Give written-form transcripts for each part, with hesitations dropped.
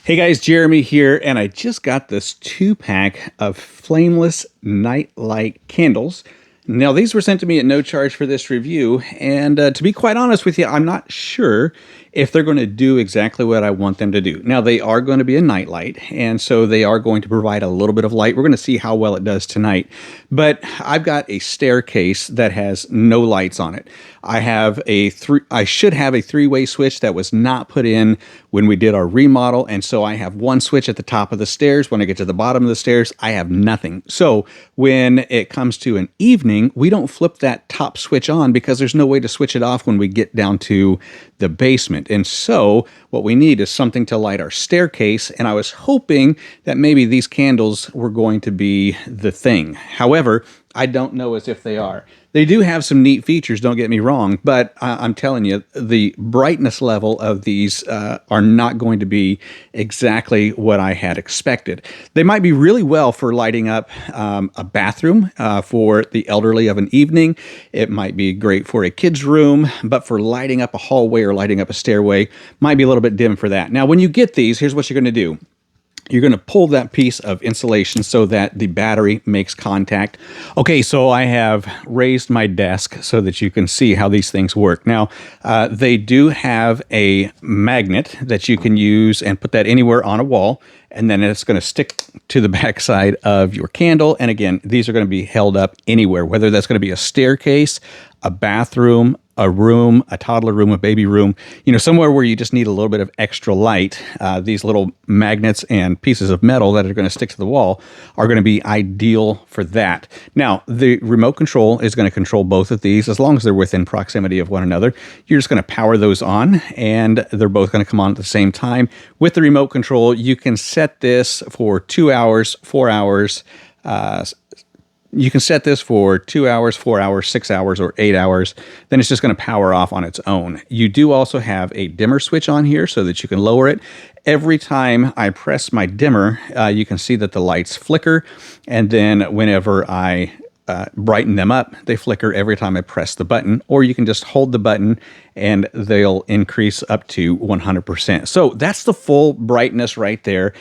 Hey guys, Jeremy here, and I just got this 2-pack of Flameless night light candles. Now, these were sent to me at no charge for this review, and to be quite honest with you, I'm not sure if they're going to do exactly what I want them to do. Now, they are going to be a night light, and so they are going to provide a little bit of light. We're going to see how well it does tonight. But I've got a staircase that has no lights on it. I should have a 3-way switch that was not put in when we did our remodel, and so I have one switch at the top of the stairs. When I get to the bottom of the stairs, I have nothing. So when it comes to an evening, we don't flip that top switch on because there's no way to switch it off when we get down to the basement. And so what we need is something to light our staircase, and I was hoping that maybe these candles were going to be the thing. However, I don't know as if they are. They do have some neat features, don't get me wrong, but I'm telling you, the brightness level of these are not going to be exactly what I had expected. They might be really well for lighting up a bathroom for the elderly of an evening. It might be great for a kid's room, but for lighting up a hallway or lighting up a stairway, might be a little bit dim for that. Now, when you get these, here's what you're going to do. You're going to pull that piece of insulation so that the battery makes contact. Okay, so I have raised my desk so that you can see how these things work. Now, they do have a magnet that you can use and put that anywhere on a wall, and then it's going to stick to the backside of your candle. And again, these are going to be held up anywhere, whether that's going to be a staircase, a bathroom, a room, a toddler room, a baby room, somewhere where you just need a little bit of extra light. These little magnets and pieces of metal that are going to stick to the wall are going to be ideal for that. Now, the remote control is going to control both of these as long as they're within proximity of one another. You're just going to power those on, and they're both going to come on at the same time. With the remote control, you can set this for 2 hours, 4 hours, you can set this for 2 hours, 4 hours, 6 hours, or 8 hours. Then it's just going to power off on its own. You do also have a dimmer switch on here so that you can lower it. Every time I press my dimmer, you can see that the lights flicker. And then whenever I brighten them up, they flicker every time I press the button. Or you can just hold the button and they'll increase up to 100%. So that's the full brightness right there.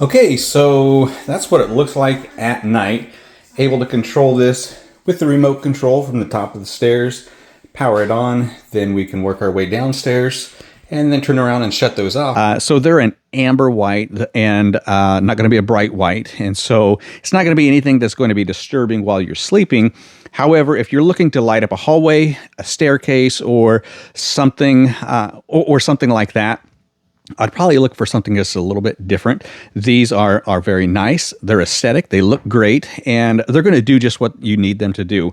Okay, so that's what it looks like at night. Able to control this with the remote control from the top of the stairs, power it on, then we can work our way downstairs and then turn around and shut those off. So they're an amber white and not going to be a bright white. And so it's not going to be anything that's going to be disturbing while you're sleeping. However, if you're looking to light up a hallway, a staircase, or something like that, I'd probably look for something that's a little bit different. These are very nice. They're aesthetic. They look great, and they're going to do just what you need them to do.